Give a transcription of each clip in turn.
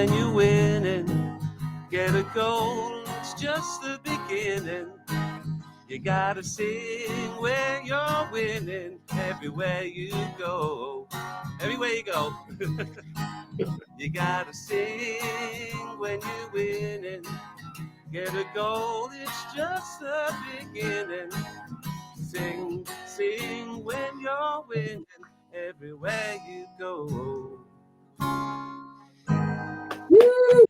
when you're winning. Get a goal, it's just the beginning. You gotta sing when you're winning. Everywhere you go. Everywhere you go. You gotta sing when you're winning. Get a goal, it's just the beginning. Sing, sing when you're winning. Everywhere you go.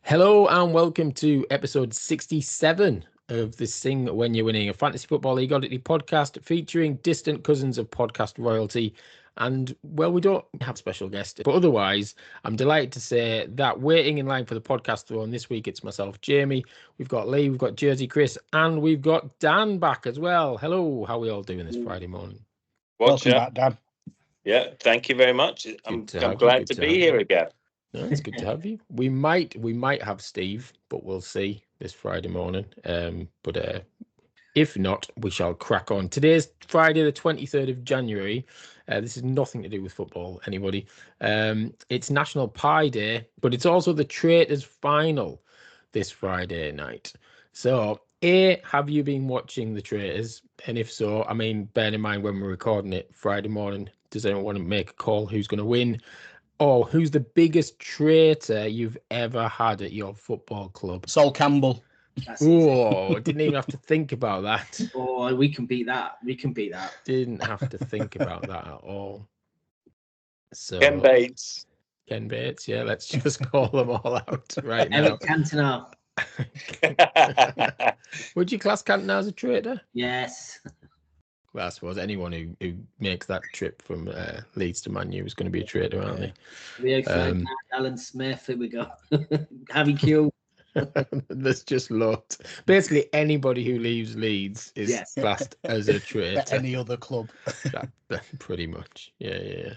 Hello and welcome to episode 67 of the Sing When You're Winning, a Fantasy Football League oddity podcast featuring distant cousins of podcast royalty. And, well, we don't have special guests, but otherwise, I'm delighted to say that waiting in line for the podcast throne this week, it's myself, Jamie, we've got Lee, we've got Jersey Chris, and we've got Dan back as well. Hello, how are we all doing this Friday morning? Welcome back, Dan. Yeah, thank you very much. I'm glad to be here again. No, it's good to have you. We might have Steve, but we'll see this Friday morning. But if not, we shall crack on. Today's Friday, the 23rd of January. This is nothing to do with football, anybody. It's National Pie Day, but it's also the Traitors final this Friday night. So, have you been watching the Traitors? And if so, I mean, bear in mind when we're recording it Friday morning, does anyone want to make a call who's going to win? Or who's the biggest traitor you've ever had at your football club? Sol Campbell. Oh, didn't even have to think about that. Oh, we can beat that. Didn't have to think about that at all. So Ken Bates, yeah, let's just call them all out right now. Eric Cantona. Would you class Cantona as a traitor? Yes. Well, I suppose anyone who makes that trip from Leeds to Man U is going to be a traitor, aren't they? Rio Ferdinand, Alan Smith, here we go. Harry Q. There's just lots. Basically, anybody who leaves Leeds is classed as a traitor. Any other club. Pretty much. Yeah.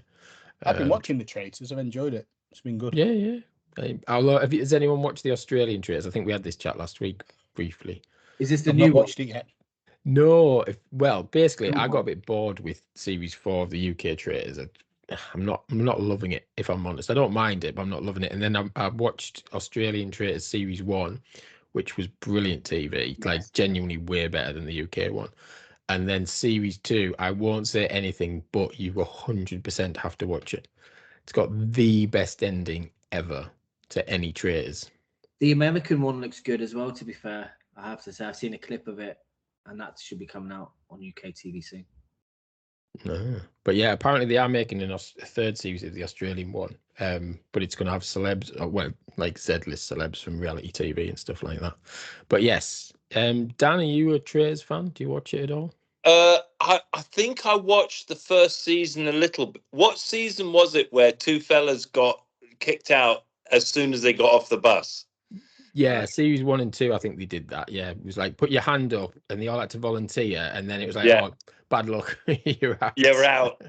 I've been watching the Traitors. I've enjoyed it. It's been good. Yeah. Has anyone watched the Australian Traitors? I think we had this chat last week briefly. Is this the I've new not one? watched it yet. No, basically, I got a bit bored with Series 4 of the UK Traitors. I'm not loving it, if I'm honest. I don't mind it, but I'm not loving it. And then I watched Australian Traitors Series 1, which was brilliant TV, like genuinely way better than the UK one. And then Series 2, I won't say anything, but you 100% have to watch it. It's got the best ending ever to any Traitors. The American one looks good as well, to be fair. I have to say, I've seen a clip of it, and that should be coming out on UK TV soon. But yeah, apparently they are making a third series of the Australian one, but it's going to have celebs, like Z-list celebs from reality TV and stuff like that. But yes, Dan, are you a Traitors fan? Do you watch it at all? I think I watched the first season a little bit. What season was it where two fellas got kicked out as soon as they got off the bus? Yeah, Series 1 and 2, I think they did that. Yeah, it was like, put your hand up, and they all had to volunteer, and then it was like, oh, bad luck, you're out. You're out.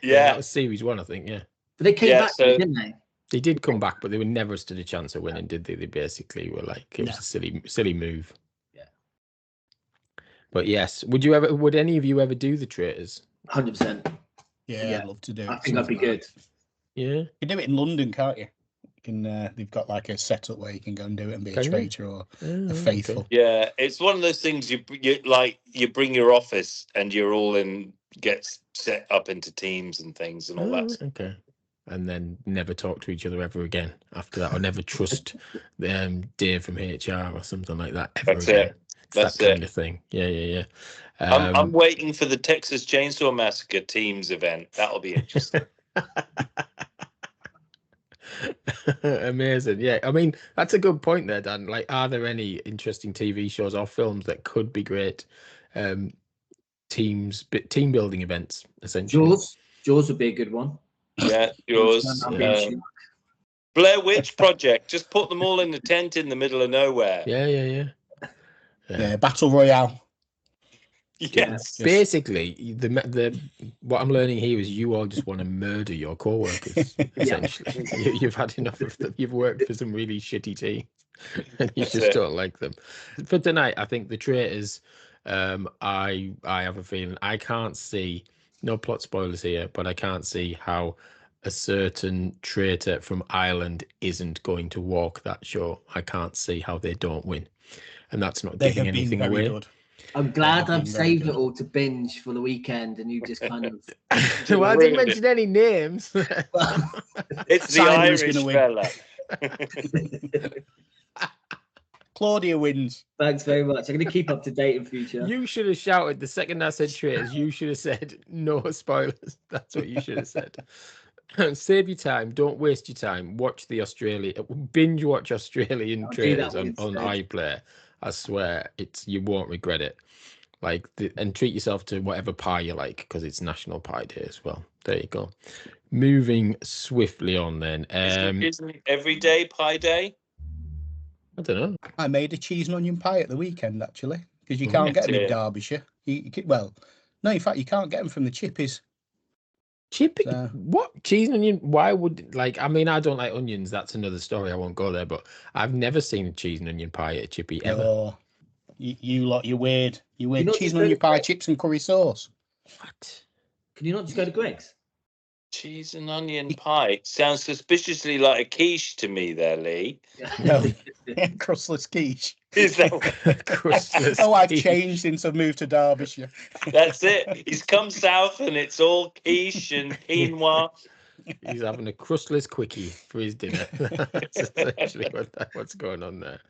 Yeah, that was Series 1, I think, yeah. But they came back, didn't they? They did come back, but they were never stood a chance of winning, did they? They basically were like, it was a silly move. Yeah. But yes, would any of you ever do the Traitors? 100%. Yeah, I'd love to do it. I think that'd be good. Yeah. You can do it in London, can't you? They've got like a setup where you can go and do it and be a traitor or a faithful. Okay. Yeah, it's one of those things you bring your office and you're all gets set up into teams and things and all that. Okay. And then never talk to each other ever again after that, or never trust Dave from HR or something like that ever again. That's that kind of thing. Yeah. I'm waiting for the Texas Chainsaw Massacre teams event. That'll be interesting. Amazing. Yeah, I mean, that's a good point there, Dan. Like, are there any interesting TV shows or films that could be great team building events, essentially? Jaws would be a good one. Yeah, Jaws. Blair Witch Project. Just put them all in a tent in the middle of nowhere. Yeah, Battle Royale. Yes. Basically, the what I'm learning here is you all just want to murder your co-workers. Essentially, you've had enough of them. You've worked for some really shitty teams, and you just don't like them. For tonight, I think the Traitors. I have a feeling I can't see, no plot spoilers here, but I can't see how a certain traitor from Ireland isn't going to walk that show. I can't see how they don't win. And that's not They giving have been anything very away. good. I'm glad They've I've been very saved good. it all to binge for the weekend, and you just kind of. Well, I didn't ruined mention any names. It's the Simon's Irish gonna win. fella. Claudia wins. Thanks very much. I'm going to keep up to date in future. You should have shouted the second I said traitors. You should have said no spoilers. That's what you should have said. Save your time. Don't waste your time. Watch the binge watch Australian I'll do that traitors on instead. iPlayer. I swear, you won't regret it. Like, and treat yourself to whatever pie you like, because it's National Pie Day as well. There you go. Moving swiftly on then. Isn't it everyday pie day? I don't know. I made a cheese and onion pie at the weekend, actually, because you can't get them in Derbyshire. Well, no, in fact, you can't get them from the chippies. Chippy? What? Cheese and onion? Why would, like, I mean, I don't like onions. That's another story. I won't go there. But I've never seen a cheese and onion pie at a chippy ever. Oh, you lot, you're weird. You're weird. not Cheese just and go onion to pie, Greggs? chips and curry sauce. What? Can you not just go to Greggs? Cheese and onion pie. Sounds suspiciously like a quiche to me there, Lee. No, crustless quiche. Is that Crustless Oh, I've quiche. changed since I've moved to Derbyshire. That's it. He's come south and it's all quiche and quinoa. He's having a crustless quickie for his dinner. That's essentially what's going on there.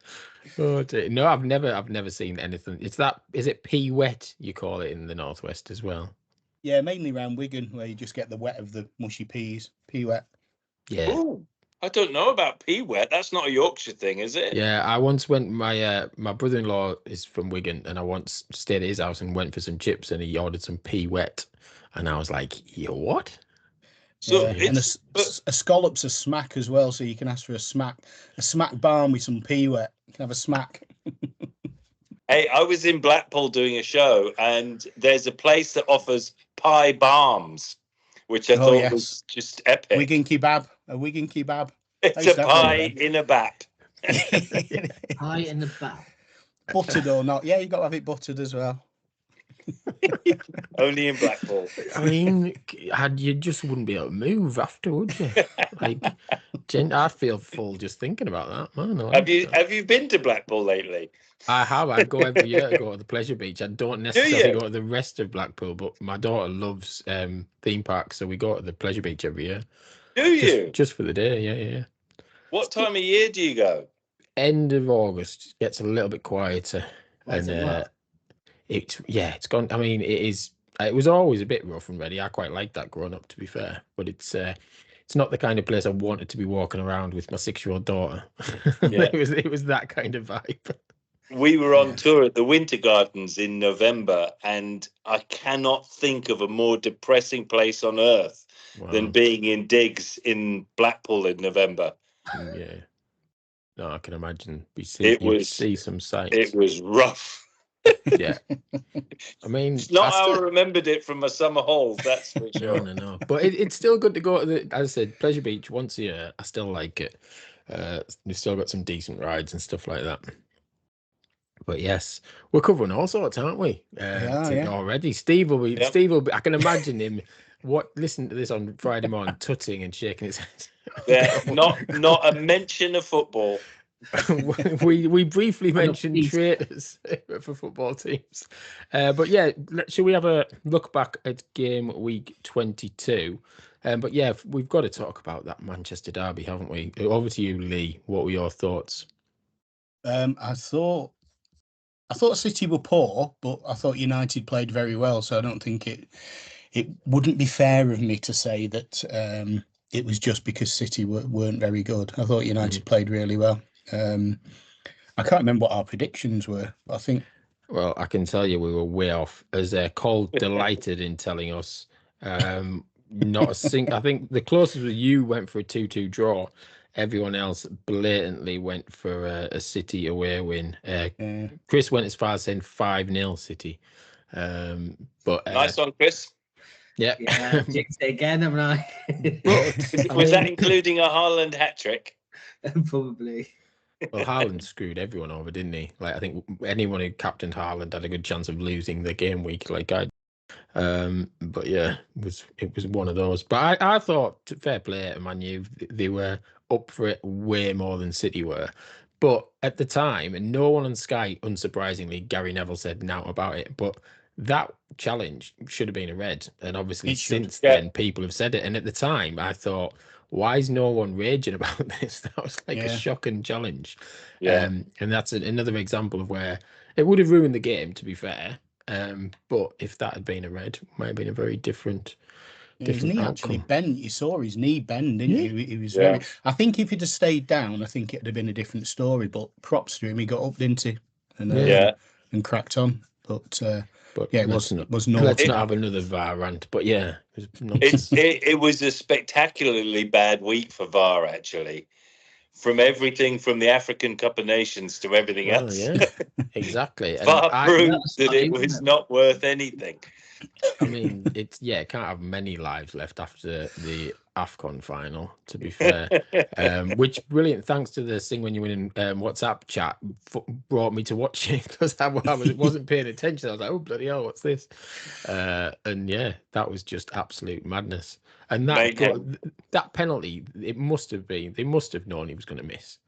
Oh dear. No, I've never seen anything. Is it pea wet you call it in the northwest as well? Yeah, mainly around Wigan, where you just get the wet of the mushy peas. Pea wet. Yeah. Ooh, I don't know about pea wet. That's not a Yorkshire thing, is it? Yeah, I once went. My brother-in-law is from Wigan, and I once stayed at his house and went for some chips, and he ordered some pea wet, and I was like, "You what?" So Yeah, and a scallop's a smack as well, so you can ask for a smack barn with some pea wet. You can have a smack. Hey, I was in Blackpool doing a show, and there's a place that offers pie balms, which I thought was just epic. A Wigan kebab. It's a pie in a bat. Pie in the back. Buttered or not? Yeah, you got to have it buttered as well. Only in Blackpool. I mean, you just wouldn't be able to move after, would you? Like, I feel full just thinking about that, man. Have you been to Blackpool lately? I have. I go every year to go to the pleasure beach. I don't necessarily go to the rest of Blackpool, but my daughter loves theme parks, so we go to the pleasure beach every year. Do you? Just for the day, yeah. What time of year do you go? End of August. It gets a little bit quieter. It's gone. I mean, it was always a bit rough and ready. I quite liked that growing up, to be fair, but it's not the kind of place I wanted to be walking around with my 6-year-old daughter. Yeah. it was that kind of vibe. We were on tour at the Winter Gardens in November, and I cannot think of a more depressing place on earth than being in digs in Blackpool in November. Yeah. No, I can imagine. See some sights. It was rough. Yeah. I mean, it's not how I remembered it from my summer halls, that's for sure. No. But it's still good to go to the, as I said, Pleasure Beach once a year. I still like it. We've still got some decent rides and stuff like that. But yes, we're covering all sorts, aren't we? Already. Steve will be. I can imagine him. Listen to this on Friday morning, tutting and shaking his head. Yeah, not a mention of football. we briefly mentioned traitors for football teams, but yeah, shall we have a look back at game week 22? But yeah, we've got to talk about that Manchester derby, haven't we? Over to you, Lee. What were your thoughts? I thought City were poor, but I thought United played very well. So I don't think it wouldn't be fair of me to say that it was just because City weren't very good. I thought United played really well. I can't remember what our predictions were, but I think. Well, I can tell you we were way off, as Cole delighted in telling us. Not a single. I think the closest was you went for a 2-2 draw. Everyone else blatantly went for a City away win. Chris went as far as saying 5-0 City. But nice one, Chris. Yeah, jinxed it again, am I? Was that including a Haaland hat trick? Probably. Well, Haaland screwed everyone over, didn't he? Like, I think anyone who captained Haaland had a good chance of losing the game week, like I. But yeah, it was one of those. But I thought, fair play to Man U, they were up for it way more than City were. But at the time, and no one on Sky, unsurprisingly, Gary Neville said now about it, but that challenge should have been a red. And obviously since then, people have said it. And at the time, I thought, why is no one raging about this? That was like a shocking challenge. Yeah. And that's another example of where it would have ruined the game, to be fair. But if that had been a red, it might have been a very different his knee outcome. actually bent. You saw his knee bend, didn't you? He was Yeah. very. I think if he'd have stayed down, I think it'd have been a different story. But props to him, he got up, didn't he? And and cracked on. But yeah, it was not. Let's not have another VAR rant. But yeah, it was a spectacularly bad week for VAR, actually. From everything from the African Cup of Nations to everything else. Yeah, exactly. VAR proved that it was not worth anything. I mean, it can't have many lives left after the AFCON final, to be fair. Which brilliant, thanks to the Sing When You Win in WhatsApp chat, brought me to watch it because I wasn't paying attention. I was like, oh, bloody hell, what's this? And yeah, that was just absolute madness. And that penalty, they must have known he was going to miss.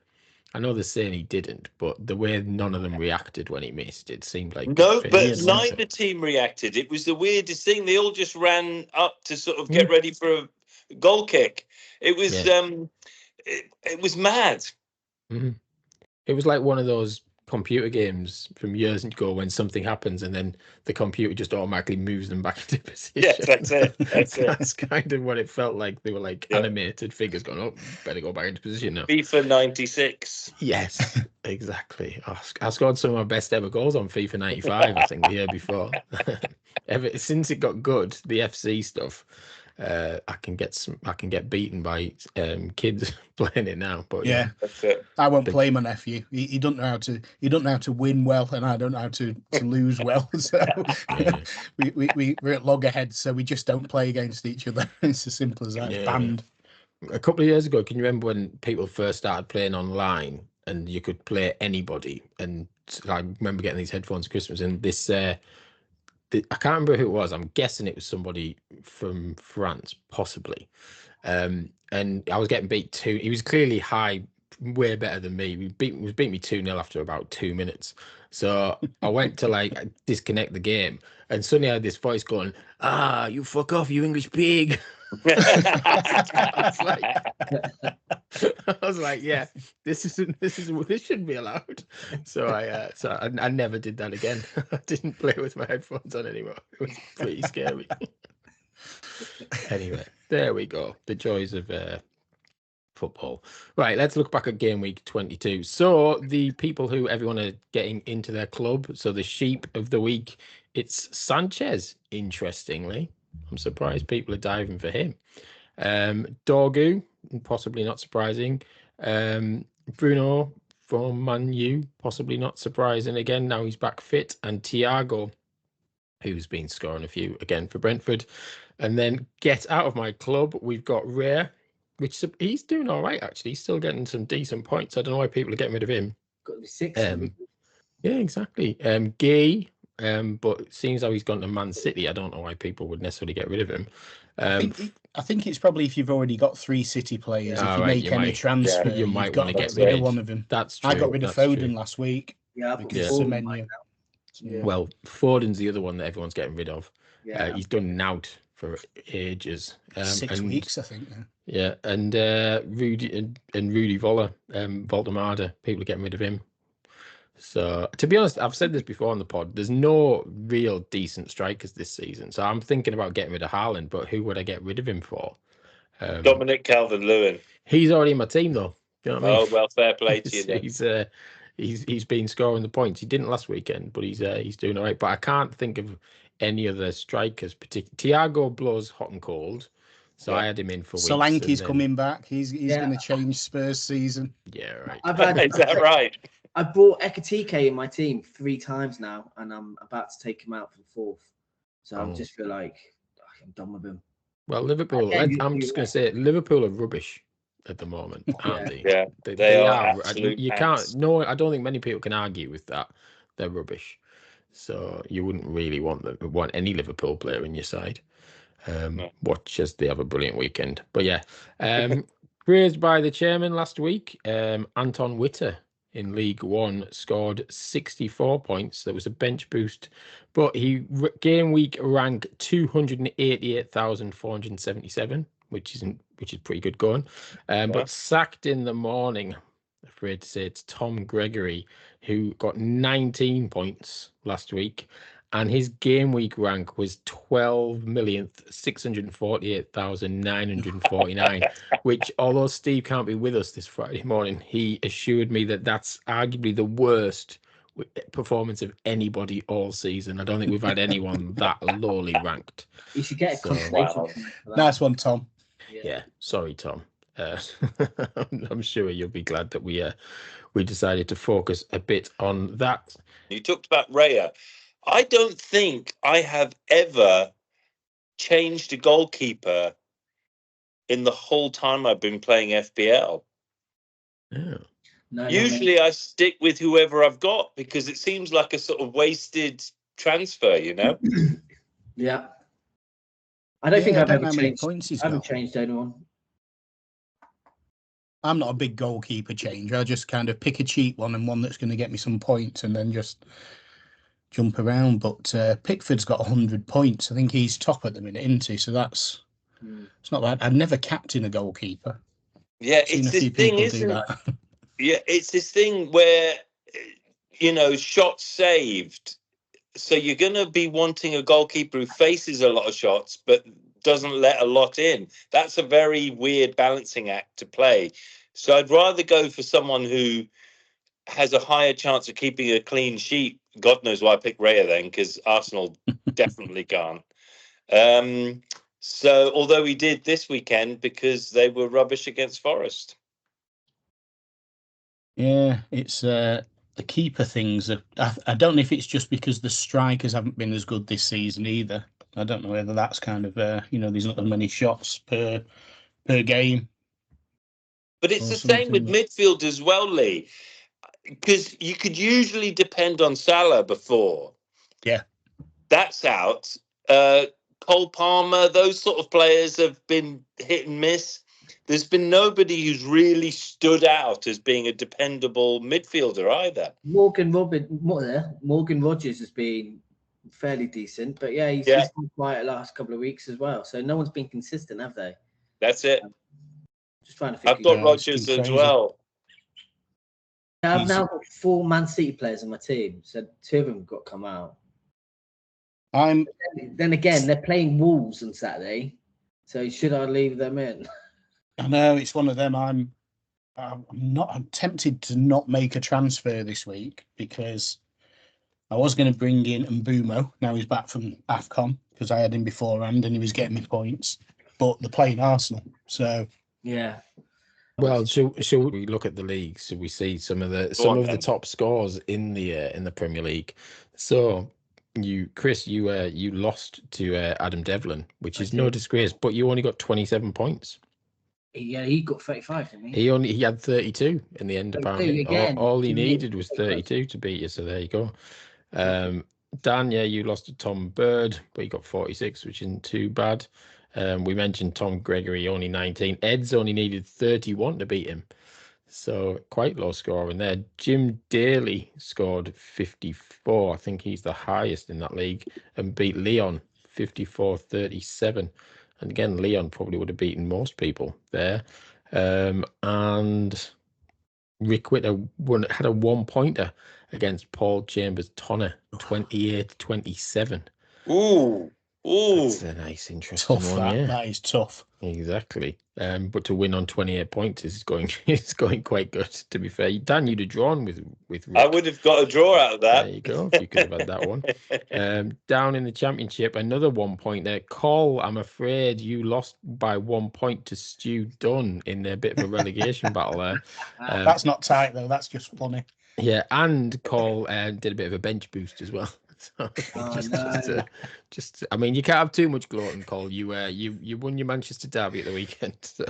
I know they're saying he didn't, but the way none of them reacted when he missed, it seemed like no. But neither team reacted. It was the weirdest thing. They all just ran up to sort of get ready for a goal kick. It was it was mad. Mm-hmm. It was like one of those computer games from years ago when something happens and then the computer just automatically moves them back into position. Yes, that's it. That's kind of what it felt like. They were like animated figures going, oh, better go back into position now. FIFA 96. Yes, exactly. I scored some of my best ever goals on FIFA 95, I think, the year before. Ever since it got good, the FC stuff, I can get beaten by kids playing it now. But yeah, that's it. I won't play my nephew. He doesn't know how to win well, and I don't know how to lose well. So we're at loggerheads, so we just don't play against each other. It's as simple as that. Yeah. Banned. A couple of years ago, can you remember when people first started playing online and you could play anybody? And I remember getting these headphones at Christmas, and this. I can't remember who it was. I'm guessing it was somebody from France, possibly. And I was getting beat 2. He was clearly high, way better than me. He was beating me 2-0 after about 2 minutes. So I went to disconnect the game, and suddenly I had this voice going, you fuck off, you English pig. I was like, yeah, this shouldn't be allowed. So I never did that again. I didn't play with my headphones on anymore. It was pretty scary. Anyway, there we go. The joys of football. Right, let's look back at game week 22. So the people who everyone are getting into their club. So the sheep of the week, it's Sanchez. Interestingly, I'm surprised people are diving for him. Dorgu, possibly not surprising. Bruno from Man U, possibly not surprising again. Now he's back fit. And Thiago, who's been scoring a few again for Brentford. And then get out of my club, we've got Rare, which he's doing all right, actually. He's still getting some decent points. I don't know why people are getting rid of him. Got to be 6. Yeah, exactly. Gay, but it seems how he's gone to Man City. I don't know why people would necessarily get rid of him. I think it's probably if you've already got 3 City players. If you make any transfer, you might want to get rid of one of them. That's true. I got rid of Foden last week. Yeah, Well, Foden's the other one that everyone's getting rid of. Yeah, he's done nout for ages. 6 weeks, I think. Yeah, and Rudy Voller, Voltemada, people are getting rid of him. So, to be honest, I've said this before on the pod, there's no real decent strikers this season. So I'm thinking about getting rid of Haaland, but who would I get rid of him for? Dominic Calvert-Lewin. He's already in my team, though. Do you know what I mean? Oh, well, fair play to you. He's been scoring the points. He didn't last weekend, but he's doing all right. But I can't think of any other strikers particularly. Thiago blows hot and cold. So I had him in for weeks. Solanke's coming back. He's going to change Spurs season. Yeah, right. Is that right? I brought Ekatike in my team 3 times now, and I'm about to take him out for the 4th. So I just feel like I'm done with him. Well, Liverpool, I'm just going to say Liverpool are rubbish at the moment, aren't they? Yeah, they are. You can't. No, I don't think many people can argue with that. They're rubbish. So you wouldn't really want any Liverpool player in your side. No. Watch as they have a brilliant weekend. But yeah, praised by the chairman last week. Anton Witter in League One scored 64 points. There was a bench boost, but he game week ranked 288,477, which is pretty good going. But sacked in the morning, afraid to say, it's Tom Gregory, who got 19 points last week. And his game week rank was 12,648,949, which, although Steve can't be with us this Friday morning, he assured me that that's arguably the worst performance of anybody all season. I don't think we've had anyone that lowly ranked. You should get a consolation point for that. Nice one, Tom. Yeah, sorry, Tom. I'm sure you'll be glad that we decided to focus a bit on that. You talked about Raya. I don't think I have ever changed a goalkeeper in the whole time I've been playing FPL. Yeah. No, Usually I stick with whoever I've got because it seems like a sort of wasted transfer, you know? Yeah. I don't think I've ever changed. Points he's I haven't got. changed anyone. I'm not a big goalkeeper changer. I just kind of pick a cheap one and one that's going to get me some points and then just jump around. But Pickford's got 100 points. I think he's top at the minute, isn't he? So it's not bad. I'd never captain a goalkeeper. Yeah, it's this thing, isn't it? Yeah, it's this thing where, you know, shots saved. So you're going to be wanting a goalkeeper who faces a lot of shots but doesn't let a lot in. That's a very weird balancing act to play. So I'd rather go for someone who has a higher chance of keeping a clean sheet. God knows why I picked Raya then, because Arsenal definitely can't. So although he did this weekend because they were rubbish against Forest. Yeah, it's the keeper things. I don't know if it's just because the strikers haven't been as good this season either. I don't know whether that's kind of there's not as many shots per game. But it's the same with midfield as well, Lee, because you could usually depend on Salah before. Yeah, that's out. Cole Palmer, those sort of players have been hit and miss. There's been nobody who's really stood out as being a dependable midfielder either. Morgan Rogers has been fairly decent, but he's been quiet the last couple of weeks as well. So no one's been consistent, have they? That's it. Just trying to think. I've got Rogers as well. Yeah, I've now got 4 Man City players on my team, so 2 of them have got to come out. Then again, they're playing Wolves on Saturday, so should I leave them in? I know it's one of them. I'm tempted to not make a transfer this week because I was going to bring in Mbumo. Now he's back from AFCON because I had him beforehand and he was getting me points. But they're playing Arsenal, so yeah. Well, shall we look at the league? So we see some of the top scores in the Premier League. So Chris, you lost to Adam Devlin, which is no disgrace, but you only got 27 points. Yeah, he got 35, didn't he? He had 32 in the end. Apparently, all he needed was 32 to beat you. So there you go. Dan, you lost to Tom Bird, but you got 46, which isn't too bad. We mentioned Tom Gregory, only 19. Ed's only needed 31 to beat him. So quite low scoring there. Jim Daly scored 54. I think he's the highest in that league, and beat Leon 54-37. And again, Leon probably would have beaten most people there. And Rick Witter had a 1-pointer against Paul Chambers Tonner, 28-27. Ooh. That's a nice, interesting tough, one. That is tough. Exactly. But to win on 28 points is going quite good, to be fair. Dan, you'd have drawn with Rick. I would have got a draw out of that. There you go. If you could have had that one. Down in the championship, another 1 point there. Cole, I'm afraid you lost by 1 point to Stu Dunn in a bit of a relegation battle there. That's not tight though. That's just funny. Yeah, and Cole did a bit of a bench boost as well. So I mean, you can't have too much gloating, Cole. You won your Manchester derby at the weekend. So.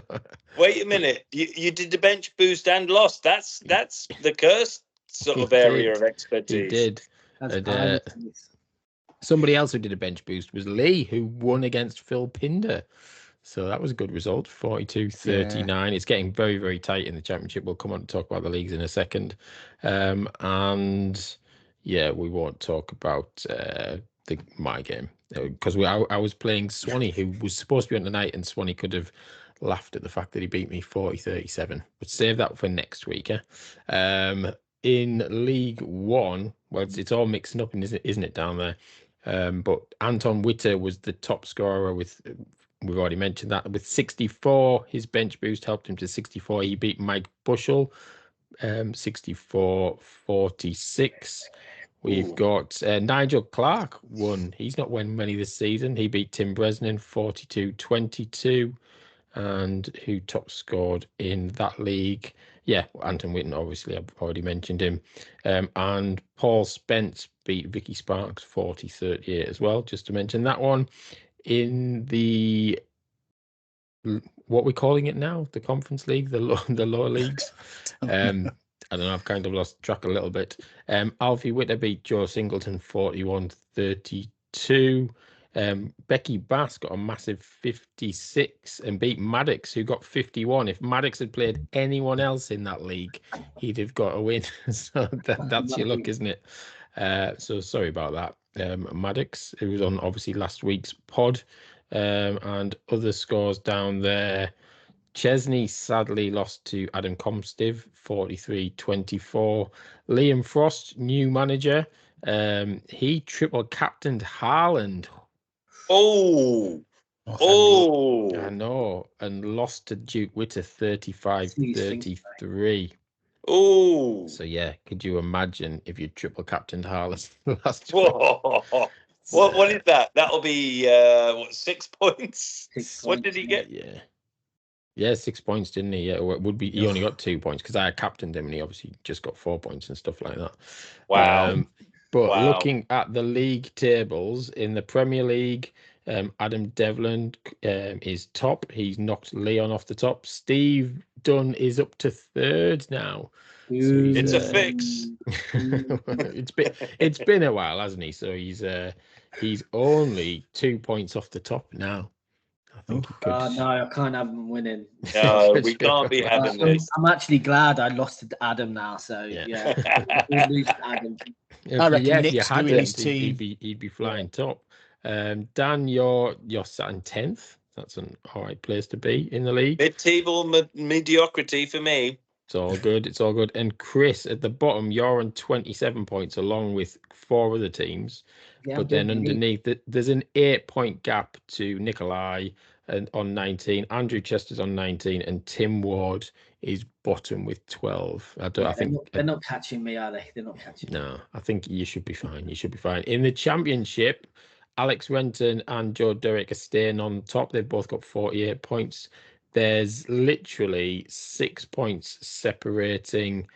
Wait a minute, you did the bench boost and lost. That's the cursed sort of area of expertise. He did. And, somebody else who did a bench boost was Lee, who won against Phil Pinder. So that was a good result, 42-39. Yeah. It's getting very, very tight in the championship. We'll come on to talk about the leagues in a second. And yeah, we won't talk about my game because I was playing Swanee, who was supposed to be on tonight, and Swanee could have laughed at the fact that he beat me 40-37. But save that for next week. In League One, well, it's all mixed up, isn't it, down there? But Anton Witter was the top scorer with, we've already mentioned that, with 64. His bench boost helped him to 64. He beat Mike Bushell, 64-46. We've got Nigel Clark won. He's not won many this season. He beat Tim Bresnan 42-22. And who top scored in that league? Yeah, Anton Whitten, obviously, I've already mentioned him. And Paul Spence beat Vicky Sparks 40-38 as well, just to mention that one. In the, what we're calling it now, the Conference League, the lower leagues. I don't know, I've kind of lost track a little bit. Alfie Witter beat Joe Singleton 41-32. Becky Bass got a massive 56 and beat Maddox, who got 51. If Maddox had played anyone else in that league, he'd have got a win. So that's your luck, isn't it? So sorry about that. Maddox, who was on obviously last week's pod, and other scores down there. Chesney sadly lost to Adam Comstive 43-24. Liam Frost, new manager, he triple captained Haaland. I know, and lost to Duke Witter 35-33. Oh, so yeah, could you imagine if you triple captained Haaland last week? What is that? That'll be 6 points. What did he get? Yeah, 6 points, didn't he? Yeah, it would be. He only got 2 points because I captained him, and he obviously just got 4 points and stuff like that. Wow. But looking at the league tables in the Premier League, Adam Devlin is top. He's knocked Leon off the top. Steve Dunn is up to third now. So it's a fix. It's been a while, hasn't he? So he's only 2 points off the top now. I think he could. No, I can't have him winning. No, we can't be having this. I'm actually glad I lost to Adam now. So yeah. We'll lose to Adam. If you had him, he'd be flying top. Dan, you're sat in 10th. That's an all right place to be in the league. Mid-table mediocrity for me. It's all good. It's all good. And Chris, at the bottom, you're on 27 points along with 4 other teams. Yeah, but then underneath, there's an 8-point gap to Nikolai on 19. Andrew Chester's on 19, and Tim Ward is bottom with 12. I think they're not catching me, are they? They're not catching me. No, I think you should be fine. You should be fine. In the championship, Alex Renton and Joe Derrick are staying on top. They've both got 48 points. There's literally 6 points separating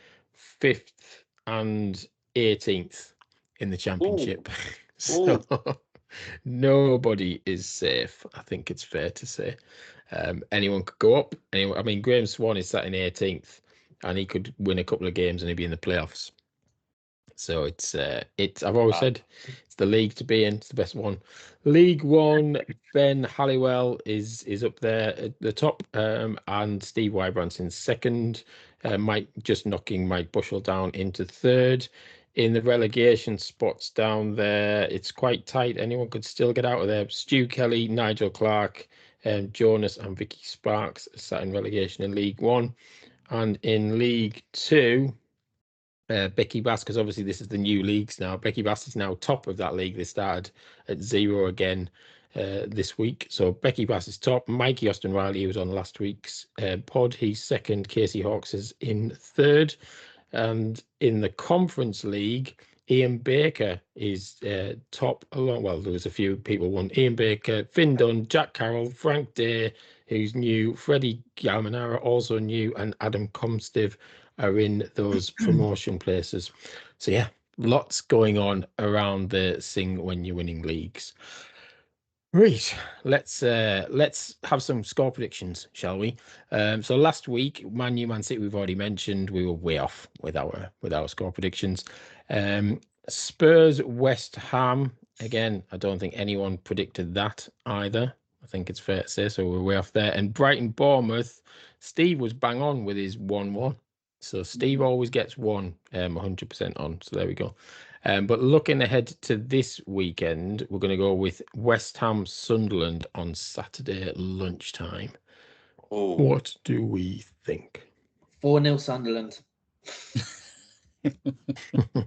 5th and 18th in the championship. So nobody is safe. I think it's fair to say. Anyone could go up. I mean, Graham Swan is sat in 18th, and he could win a couple of games and he'd be in the playoffs. So it's I've always said it's the league to be in. It's the best one. League One, Ben Halliwell is up there at the top, and Steve Wybranson's second. Mike just knocking Mike Bushell down into third. In the relegation spots down there, it's quite tight. Anyone could still get out of there. Stu Kelly, Nigel Clark, Jonas and Vicky Sparks sat in relegation in League One. And in League Two, Becky Bass, because obviously this is the new leagues now. Becky Bass is now top of that league. They started at 0 again this week. So Becky Bass is top. Mikey Austin Riley, who was on last week's pod, he's second. Casey Hawkes is in third. And in the Conference League, Ian Baker is top along. Well, there was a few people won. Ian Baker, Finn Dunn, Jack Carroll, Frank Day, who's new, Freddie Galmanara, also new, and Adam Comstive are in those promotion places. So yeah, lots going on around the Sing When You're Winning leagues. Right, let's have some score predictions, shall we? So last week, Man U, Man City, we've already mentioned. We were way off with our score predictions. Spurs West Ham. Again, I don't think anyone predicted that either. I think it's fair to say, so we're way off there. And Brighton Bournemouth. Steve was bang on with his 1-1. So Steve always gets 100% on. So there we go. But looking ahead to this weekend, we're going to go with West Ham Sunderland on Saturday at lunchtime. Oh. What do we think? 4-0 Sunderland.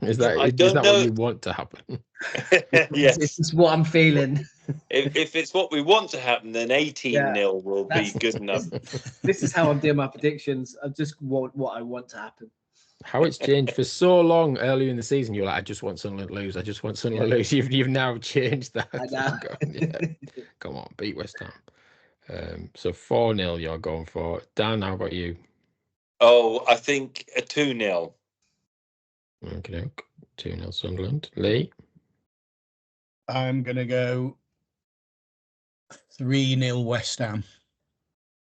Is that what you want to happen? Yes. It's what I'm feeling. If it's what we want to happen, then 18-0 will be good enough. This is how I'm doing my predictions. I just want what I want to happen. How it's changed for so long earlier in the season. You're like, I just want Sunderland to lose. I just want Sunderland to lose. You've now changed that. I know. Yeah. Come on, beat West Ham. So 4-0 you're going for. Dan, how about you? Oh, I think a 2-0. Okay, 2-0 Sunderland. Lee? I'm going to go 3-0 West Ham.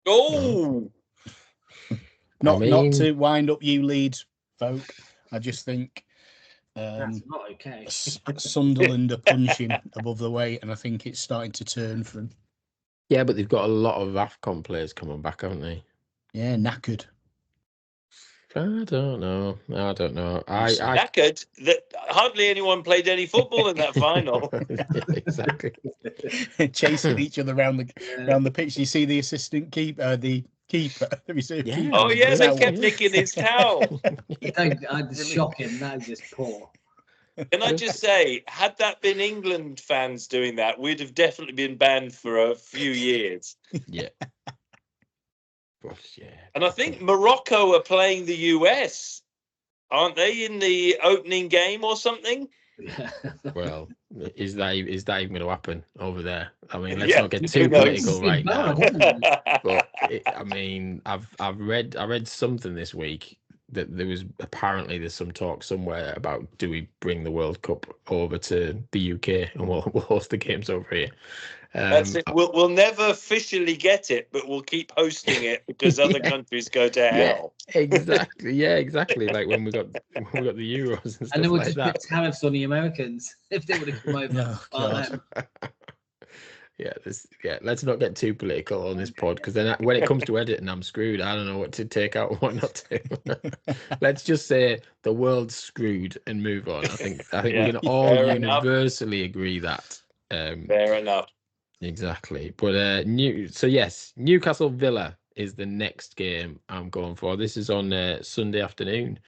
Oh! Not to wind up you Leeds folk. I just think That's not okay. Sunderland are punching above the weight, and I think it's starting to turn for them. Yeah, but they've got a lot of AFCON players coming back, haven't they? Yeah, knackered. I don't know. Knackered. Hardly anyone played any football in that final. Exactly. Chasing each other around the pitch. You see the assistant keeper, the keeper. Yeah. Oh yeah, they kept nicking his towel. It's shocking. That is just poor. Can I just say, had that been England fans doing that, we'd have definitely been banned for a few years. Yeah. Yeah. And I think Morocco are playing the US, aren't they, in the opening game or something? Well, is that even going to happen over there? I mean, let's Yeah, not get too political right now. Bad, But I mean, I read something this week that there's some talk somewhere about, do we bring the World Cup over to the UK and we'll host the games over here? That's it. We'll never officially get it, but we'll keep hosting it because other countries go to hell. Exactly. Yeah, exactly. Like when we got the Euros and stuff and then we'll like just that. put tariffs on the Americans if they would have come over. Let's not get too political on this pod, because then when it comes to editing, I'm screwed. I don't know what to take out and what not to. Let's just say the world's screwed and move on. I think we can all universally agree that. Fair enough. Exactly. But Newcastle Villa is the next game I'm going for. This is on Sunday afternoon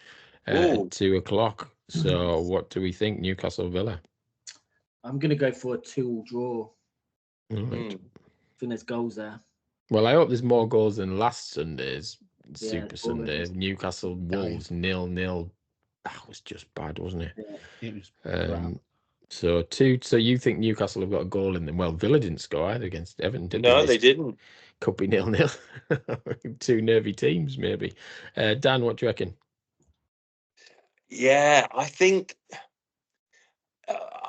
at 2:00. So what do we think, Newcastle Villa? I'm going to go for a 2-2 draw. Right. I think there's goals there. Well, I hope there's more goals than last Sunday's Super Sunday. Always. Newcastle Wolves 0-0. That was just bad, wasn't it? Yeah, it was. So you think Newcastle have got a goal in them? Well, Villa didn't score either against Everton, did they? No, they didn't. Could be 0-0. Two nervy teams, maybe. Dan, what do you reckon? Yeah, I think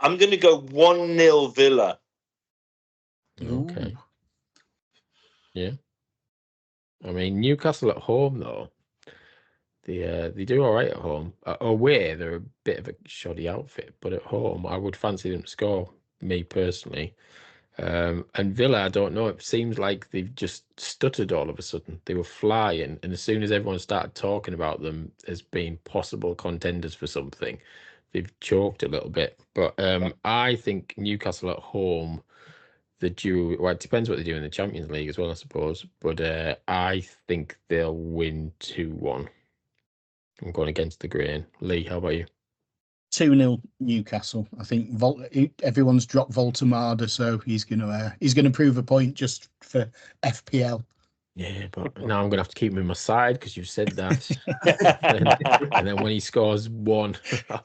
I'm going to go 1-0 Villa. Okay. Yeah. I mean, Newcastle at home, though, they do all right at home. Away, they're a bit of a shoddy outfit, but at home, I would fancy them to score, me personally. And Villa, I don't know, it seems like they've just stuttered all of a sudden. They were flying, and as soon as everyone started talking about them as being possible contenders for something, they've choked a little bit. But I think Newcastle at home, it depends what they do in the Champions League as well, I suppose. But I think they'll win 2-1. I'm going against the grain. Lee, how about you? 2-0 Newcastle. I think everyone's dropped Voltemada, so he's gonna prove a point just for FPL. Yeah, but now I'm gonna have to keep him in my side because you've said that. and then when he scores one, I'll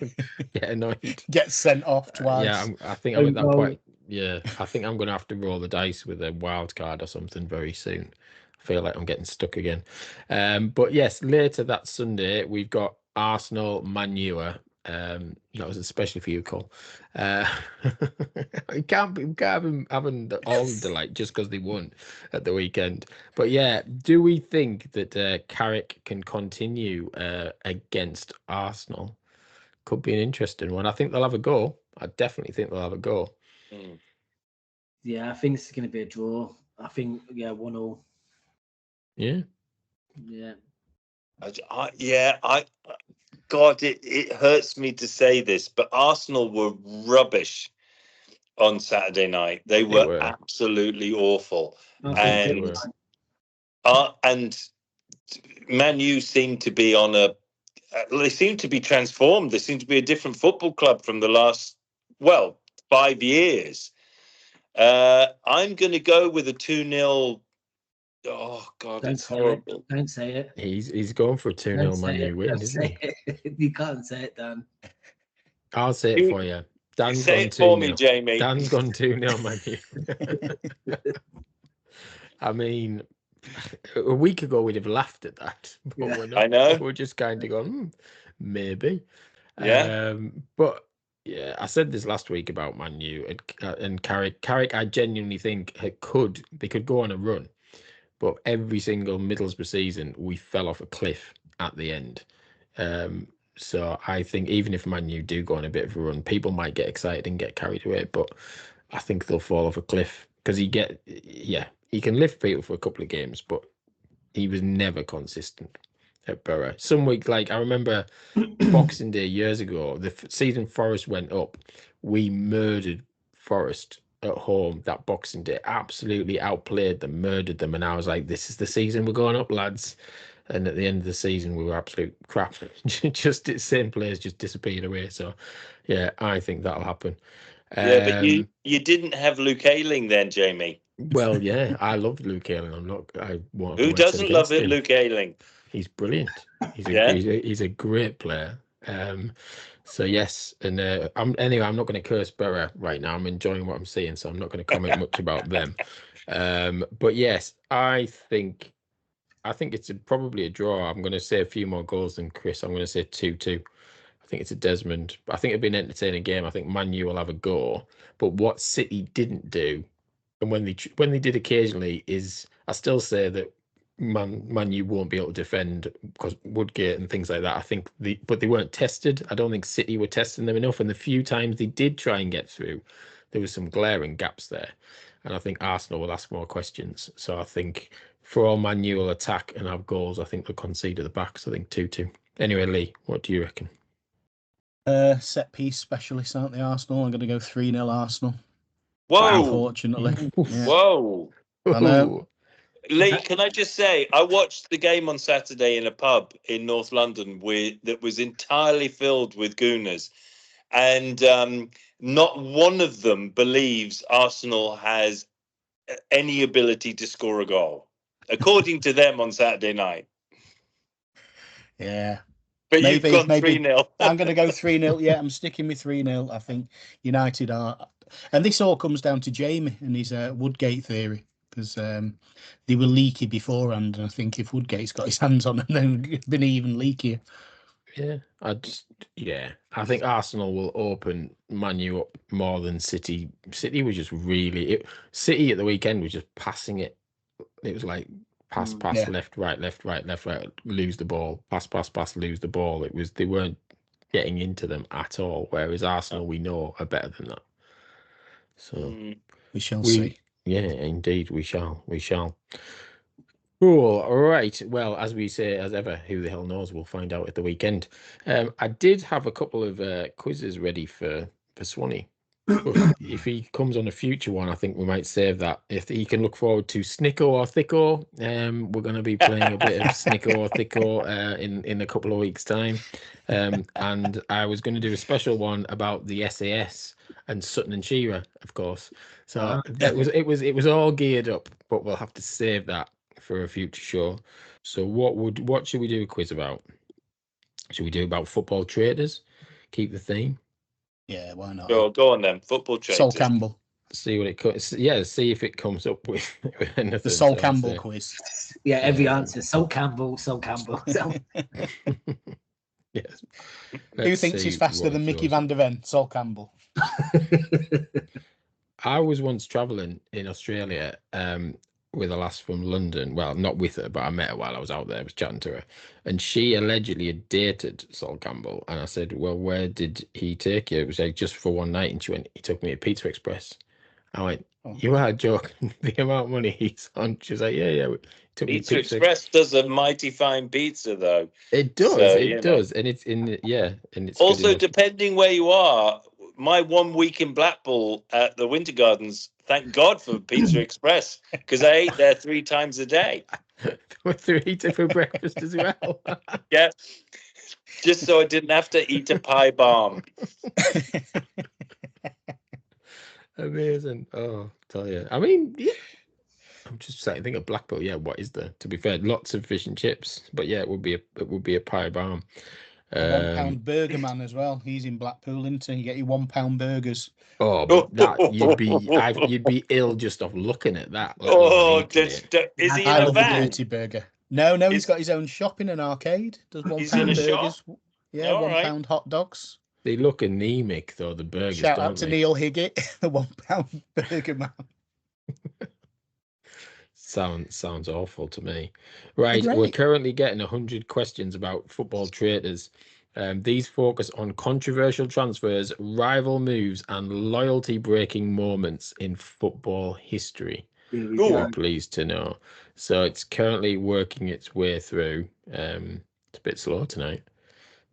get annoyed. Get sent off twice. Yeah, I think I'm at that point. Yeah, I think I'm gonna have to roll the dice with a wild card or something very soon. I feel like I'm getting stuck again. But yes, later that Sunday we've got Arsenal Man U. That was especially for you, Cole. We can't have him having all the delight just because they won at the weekend. But yeah, do we think that Carrick can continue against Arsenal? could be an interesting one. I think they'll have a go. I definitely think they'll have a go. Yeah, I think it's going to be a draw. I think 1-1. Yeah. Yeah. God, it hurts me to say this, but Arsenal were rubbish on Saturday night. They were absolutely awful. And Man U seemed to be on they seem to be transformed. They seem to be a different football club from the last 5 years. I'm going to go with a 2-0. Oh God, it's horrible. Don't say it. He's going for a 2-0 Man U win, isn't he? You can't say it, Dan. I'll say it for you. Dan's say gone it for 2-0. me, Jamie. Dan's gone 2-0 Man U. I mean, a week ago we'd have laughed at that, but we're not. I know. We're just kind of going, maybe. Yeah. But yeah, I said this last week about Man U and Carrick. Carrick, I genuinely think they could go on a run, but every single Middlesbrough season we fell off a cliff at the end. So I think even if Man U do go on a bit of a run, people might get excited and get carried away, but I think they'll fall off a cliff because he can lift people for a couple of games, but he was never consistent at Borough. Some week, like I remember Boxing Day years ago, the season Forest went up, we murdered Forest at home that Boxing Day, absolutely outplayed them, murdered them, and I was like, this is the season we're going up, lads. And at the end of the season, we were absolute crap. Just the same players just disappeared away. So, yeah, I think that'll happen. Yeah, but you didn't have Luke Ayling then, Jamie. Well, yeah, I love Luke Ayling. Who doesn't love it, Luke Ayling? He's brilliant. He's a great player. So yes, and I'm not going to curse Borough right now. I'm enjoying what I'm seeing, so I'm not going to comment much about them. But yes, I think it's probably a draw. I'm going to say a few more goals than Chris. I'm going to say 2-2. I think it's a Desmond. I think it'll be an entertaining game. I think Man U will have a go. But what City didn't do, and when they did occasionally, is I still say that Man U won't be able to defend because Woodgate and things like that. I think but they weren't tested. I don't think City were testing them enough. And the few times they did try and get through, there was some glaring gaps there. And I think Arsenal will ask more questions. So I think for all Man U will attack and have goals, I think they'll concede at the back. So I think 2-2. Anyway, Lee, what do you reckon? Set piece specialists, aren't they, Arsenal? I'm going to go 3-0 Arsenal. Whoa! Unfortunately. Yeah. Whoa! I know. Lee, can I just say, I watched the game on Saturday in a pub in North London that was entirely filled with Gooners, and not one of them believes Arsenal has any ability to score a goal, according to them on Saturday night. Yeah. But you've gone 3-0. I'm going to go 3-0. Yeah, I'm sticking with 3-0. I think United are. And this all comes down to Jamie and his Woodgate theory, because they were leaky beforehand. And I think if Woodgate's got his hands on them, then it'd been even leakier. Yeah, I think Arsenal will open Man U up more than City. City was just City at the weekend was just passing it. It was like pass, left, right, lose the ball, pass, lose the ball. They weren't getting into them at all. Whereas Arsenal, we know, are better than that. So we shall see. Yeah, indeed, we shall. Cool. All right. Well, as we say, as ever, who the hell knows? We'll find out at the weekend. I did have a couple of quizzes ready for Swanee. If he comes on a future one, I think we might save that. If he can look forward to Snicko or Thicko, we're going to be playing a bit of Snicko or Thicko in a couple of weeks' time. And I was going to do a special one about the SAS and Sutton and Shearer, of course. So it was all geared up, but we'll have to save that for a future show. So what should we do a quiz about? Should we do about football traitors? Keep the theme. Yeah, why not? Go on then. Football traitors. Sol Campbell. See what it comes. Yeah, see if it comes up with anything. The Sol Campbell quiz. Yeah, every answer. Sol Campbell. Yes. Who thinks he's faster than Mickey van der Ven? Sol Campbell. I was once traveling in Australia, with a lass from London. Well, not with her, but I met her while I was out there. I was chatting to her, and she allegedly had dated Sol Campbell. And I said, "Well, where did he take you?" It was like just for one night, and she went, "He took me to Pizza Express." I went, "You are joking? The amount of money he's on?" She's like, "Yeah. He took me to Pizza Express does a mighty fine pizza, though. It does, So, it does, and it's in and it's also good enough. depending where you are. My 1 week in Blackpool at the Winter Gardens, thank God for Pizza Express, because I ate there 3 times a day. With 3 different breakfast as well. Yeah, just so I didn't have to eat a pie bomb. Amazing. Oh, tell you. I mean, yeah. I'm just saying, think of Blackpool. Yeah, what is there? To be fair, lots of fish and chips, but yeah, it would be a pie bomb. £1 burger man as well. He's in Blackpool, isn't he? You get your £1 burgers. Oh, but that you'd be ill just off looking at that. Is he in I a love van? a dirty burger. No, he's got his own shop in an arcade. Does He's in a £1 burgers. shop? Yeah, All right. £1 hot dogs. They look anemic though, the burgers. Shout don't out to they? Neil Higgett, the £1 burger man. Sounds awful to me. Right, Great. we're currently getting 100 questions about football traitors. These focus on controversial transfers, rival moves, and loyalty-breaking moments in football history. We're pleased to know. So it's currently working its way through. It's a bit slow tonight.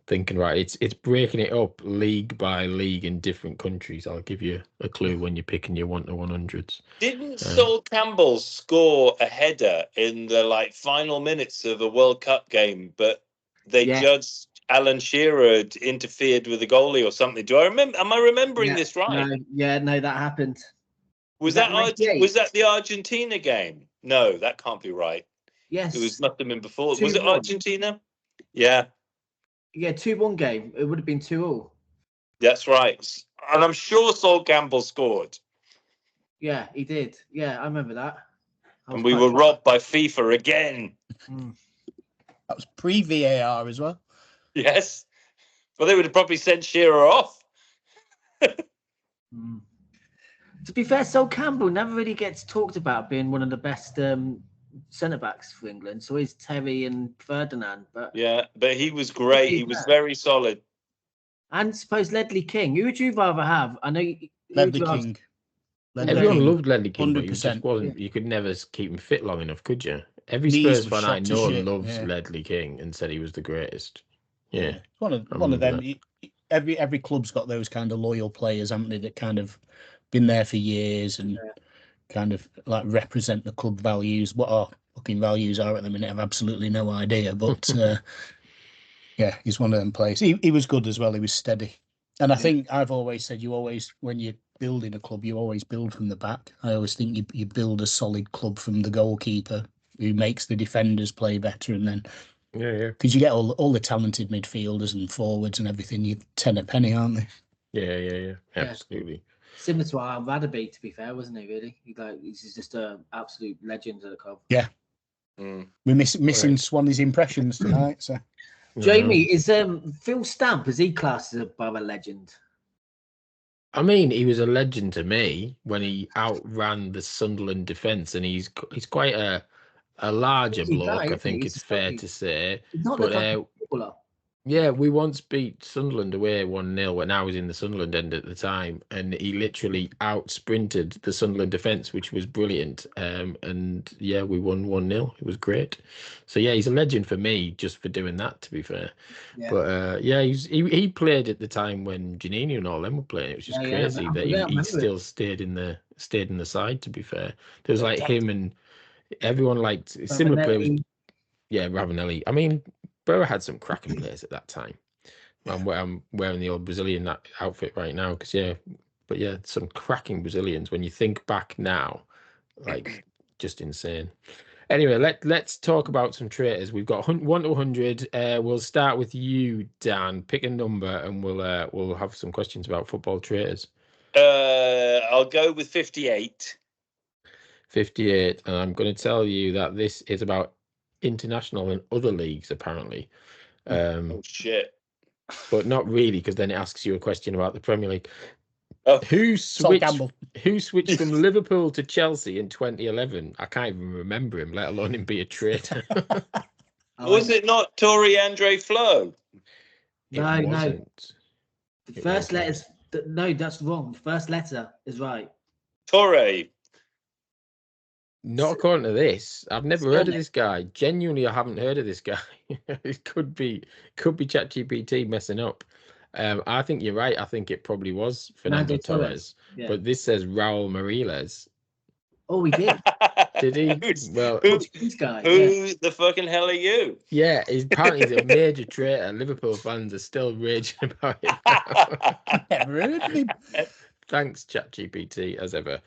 Thinking right, it's breaking it up league by league in different countries. I'll give you a clue when you're picking your 1 to 100s. Didn't Sol Campbell score a header in the final minutes of a World Cup game, but they judged Alan Shearer had interfered with the goalie or something? Do I remember? Am I remembering this right? No, that happened. Was that the Argentina game? No, that can't be right. Yes, it must have been before. 2-1. Was it Argentina? Yeah. Yeah, 2-1 game. It would have been 2-2. That's right. And I'm sure Sol Campbell scored. Yeah, he did. Yeah, I remember that. And we were robbed by FIFA again. That was pre-VAR as well. Yes. Well, they would have probably sent Shearer off. To be fair, Sol Campbell never really gets talked about being one of the best centre-backs for England. So is Terry and Ferdinand. But he was great. He was very solid. And suppose Ledley King. Who would you rather have? I know Ledley King. Everyone loved Ledley King, 100%. But he just wasn't. Yeah. You could never keep him fit long enough, could you? Every Spurs fan I know loves Ledley King and said he was the greatest. Yeah, one of them. Every club's got those kind of loyal players, haven't they? That kind of been there for years and kind of like represent the club values. What our fucking values are at the minute, I've absolutely no idea. But yeah, he's one of them players. He was good as well. He was steady. And I think I've always said when you're building a club, you always build from the back. I always think you build a solid club from the goalkeeper who makes the defenders play better, and then because you get all the talented midfielders and forwards and everything, you 10 a penny, aren't they? Yeah, absolutely. Similar to our Radaby, to be fair, wasn't he? Really, he's just an absolute legend of the club. Yeah, we're missing Swansea impressions tonight. So, Jamie, is Phil Stamp, is he classed as a legend? I mean, he was a legend to me when he outran the Sunderland defence, and he's quite a larger bloke. I think it's fair to say. But yeah, we once beat Sunderland away 1-0 when I was in the Sunderland end at the time, and he literally out-sprinted the Sunderland defence, which was brilliant. And yeah, we won 1-0. It was great. So yeah, he's a legend for me just for doing that, to be fair. Yeah. But yeah, he played at the time when Janini and all them were playing. It was just crazy that he still stayed in the side. To be fair, there was like him and everyone liked similar players. Yeah, Ravanelli. I mean, Borough had some cracking players at that time. I'm wearing the old Brazilian outfit right now because some cracking Brazilians. When you think back now, like just insane. Anyway, let's talk about some traitors. We've got 1 to 100. We'll start with you, Dan. Pick a number, and we'll have some questions about football traitors. I'll go with 58. 58, and I'm going to tell you that this is about international and other leagues, apparently. Oh shit! But not really, because then it asks you a question about the Premier League. Oh, Who Sol switched? Campbell. Who switched from Liverpool to Chelsea in 2011? I can't even remember him, let alone him be a traitor. was it not Tory Andre Flo? No, It no. wasn't. The first letter's no, that's wrong. The first letter is right. Torre. Not according to this. I've never heard of this guy. Genuinely, I haven't heard of this guy. It could be ChatGPT messing up. I think you're right. I think it probably was Fernando Torres. Yeah. But this says Raul Moriles. Oh, he did. Did he? Well, Portuguese guy. Who the fucking hell are you? yeah, apparently he's a major traitor. Liverpool fans are still raging about it. Never heard of him. Thanks, ChatGPT, as ever.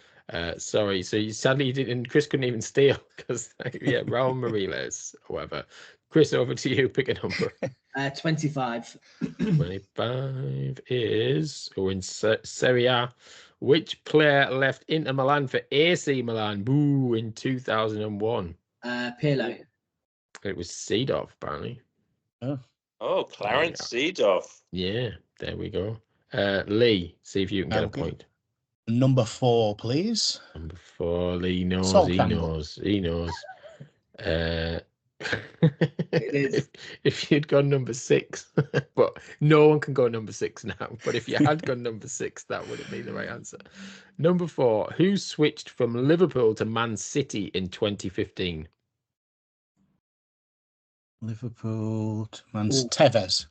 Sorry, so sadly you didn't. Chris couldn't even steal because Raul Moriles, whatever. Chris, over to you. Pick a number. 25. 25 is in Serie A. Which player left Inter Milan for AC Milan? Boo! In 2001. Pirlo. It was Seedorf, apparently. Oh, Clarence Seedorf. Yeah, there we go. Lee, see if you can get a point. Number 4, please. Number 4, Lee knows. Sol He Campbell. knows. He knows. It is. If you'd gone number 6, but no one can go number 6 now. But if you had gone number 6, that would have been the right answer. Number 4, who switched from Liverpool to Man City in 2015? Liverpool to Man City. Tevez.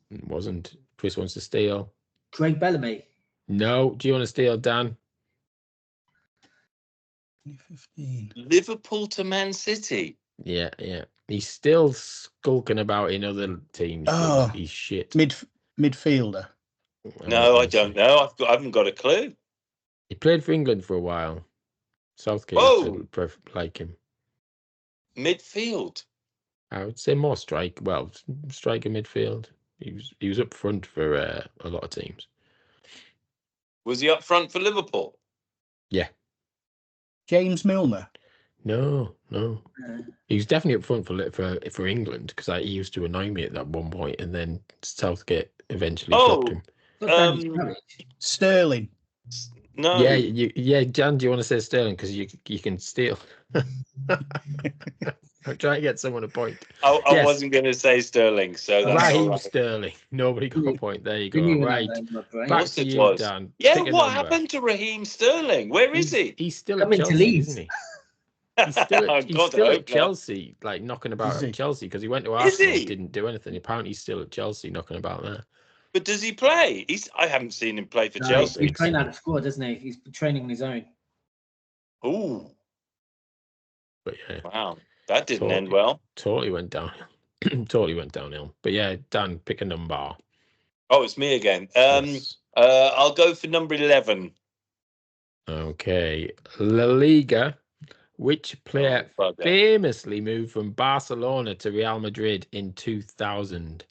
It wasn't. Chris wants to steal. Craig Bellamy. No. Do you want to steal, Dan? 2015. Liverpool to Man City. Yeah. He's still skulking about in other teams. Oh, he's shit. Midfielder. No, I don't know. I haven't got a clue. He played for England for a while. Southgate used to like him. Midfield. I would say more striker midfield. He was up front for a lot of teams. Was he up front for Liverpool? Yeah. James Milner. No. He was definitely up front for England because he used to annoy me at that one point, and then Southgate eventually dropped him. Sterling. No. Yeah. Jan, do you want to say Sterling because you can steal? I'm trying to get someone a point. I wasn't going to say Sterling, so that's Raheem right. Sterling. Nobody got a point. There you go. Right. Back to you, was. Dan. Yeah, what happened to Raheem Sterling? Where is he? He's still at Chelsea, isn't he? He's still at Chelsea, like knocking about at Chelsea because he went to Arsenal and didn't do anything. Apparently, he's still at Chelsea knocking about there. But does he play? I haven't seen him play for Chelsea. He's playing out of squad, doesn't he? He's training on his own. Ooh. But yeah. Wow. That didn't end well. Totally went downhill. But yeah, Dan, pick a number. Oh, it's me again. Yes. I'll go for number 11. Okay. La Liga. Which player famously moved from Barcelona to Real Madrid in 2000?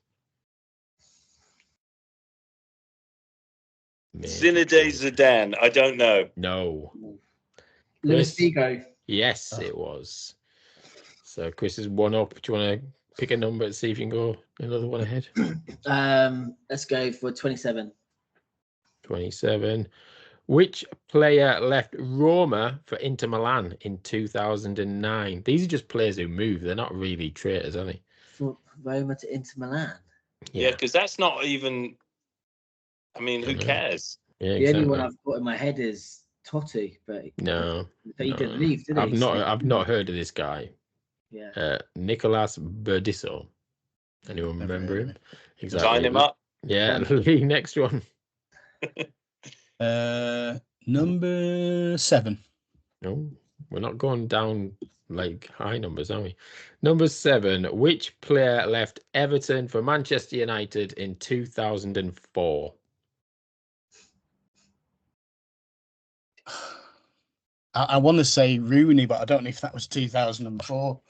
Zinedine Zidane. I don't know. No. Luis Figo. Yes, it was. So Chris is 1 up. Do you want to pick a number and see if you can go another one ahead? Let's go for 27. 27. Which player left Roma for Inter Milan in 2009? These are just players who move. They're not really traitors, are they? For Roma to Inter Milan? Yeah, because that's not even... I mean, who cares? Yeah, the only one I've got in my head is Totti, but he didn't leave, did he? I've not heard of this guy. Yeah. Nicolas Burdisso. Anyone remember him? Exactly. Sign him up. Yeah, Lee, next one. Number 7. No, we're not going down like high numbers, are we? Number 7. Which player left Everton for Manchester United in 2004? I want to say Rooney, but I don't know if that was 2004.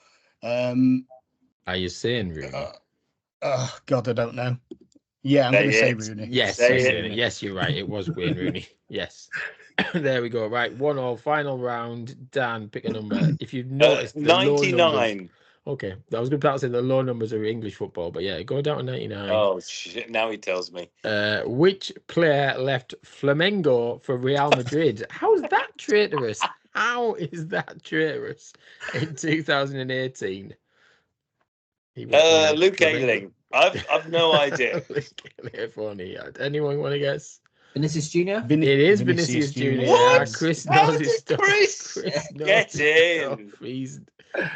Are you saying Rooney? Oh God, I don't know. Yeah, I'm going to say Rooney. Yes, yes, you're right. It was Wayne Rooney. Yes. There we go. Right, 1-1, final round. Dan, pick a number. If you've noticed, 99. Okay, I was going to say the low numbers are English football, but yeah, go down to 99. Oh shit! Now he tells me. Which player left Flamengo for Real Madrid? How is that traitorous? How is that traitorous? In 2018, he Luke Ayling. I've no idea. Funny. Anyone want to guess? Vinicius Junior. It is Vinicius Junior. What? Chris How knows his did stuff. Chris knows get his in? stuff.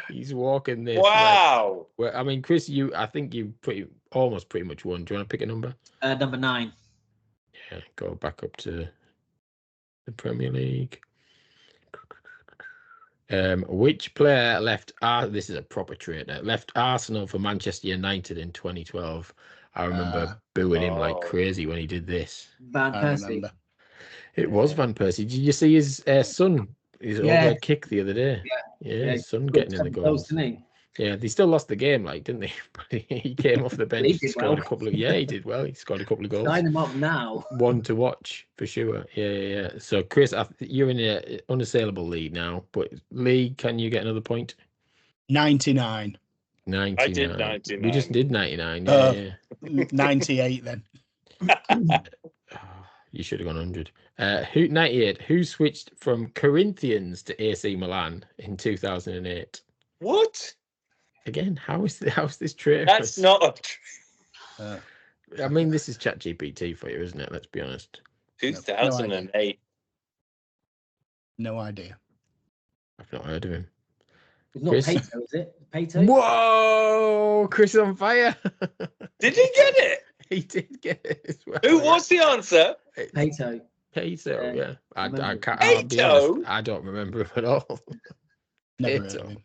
He's walking this. Wow. Well, I mean, Chris, I think you almost pretty much won. Do you want to pick a number? Number 9. Yeah, go back up to the Premier League. Which player left? This is a proper traitor. Left Arsenal for Manchester United in 2012. I remember booing him like crazy when he did this. Van Persie. It was Van Persie. Did you see his son? His overhead kick the other day. Yeah, his son getting in the goals. Didn't he? Yeah, they still lost the game, like, didn't they? But he came off the bench. He did scored well. a couple of. Yeah, he did well. He scored a couple of goals. Sign him up now. One to watch for sure. Yeah. So, Chris, you're in an unassailable lead now. But Lee, can you get another point? 99. 99. I did 99. We just did 99. Yeah. 98 then. You should have gone 100. 98. Who switched from Corinthians to AC Milan in 2008? What? Again, how is this true? That's not a I mean, this is ChatGPT for you, isn't it? Let's be honest. 2008. No idea. I've not heard of him. It's not Chris? Pato, is it? Pato? Whoa! Chris is on fire. Did he get it? He did get it as well. Who was the answer? Pato. Pato, yeah. I can't. Pato? I'll be honest, I don't remember him at all. Never heard of him.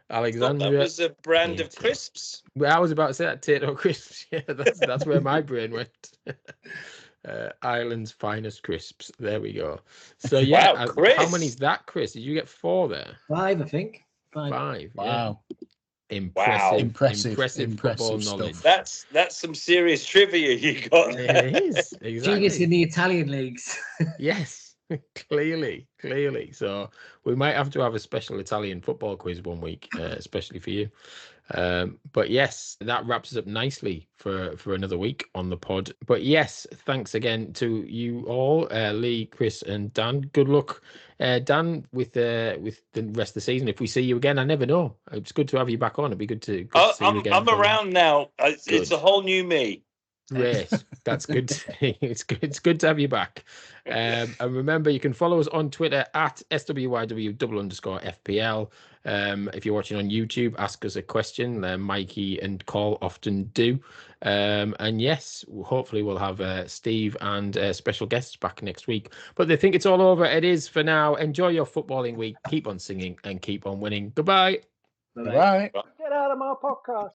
Alexandria. That was a brand of Pato. crisps. Well, I was about to say that Tato crisps. Yeah, that's where my brain went. Ireland's finest crisps. There we go. So yeah, Wow, Chris. how many is that, Chris? Did you get 4 there? 5, I think. 5. 5. Wow. Yeah. Impressive football stuff. knowledge. That's some serious trivia you got. It is exactly. Genius in the Italian leagues. Yes, clearly. So we might have to have a special Italian football quiz one week, especially for you. But yes, that wraps us up nicely for another week on the pod. But yes, thanks again to you all, Lee, Chris, and Dan. Good luck, Dan, with the rest of the season. If we see you again, I never know. It's good to have you back on. It'd be good to see you again. I'm around now. It's a whole new me. Great, that's good. It's good to have you back. And remember, you can follow us on Twitter at SWYW_FPL. If you're watching on YouTube, ask us a question. Mikey and Cole often do. And yes, hopefully we'll have Steve and special guests back next week. But they think it's all over. It is for now. Enjoy your footballing week. Keep on singing and keep on winning. Goodbye. Bye. Get out of my podcast.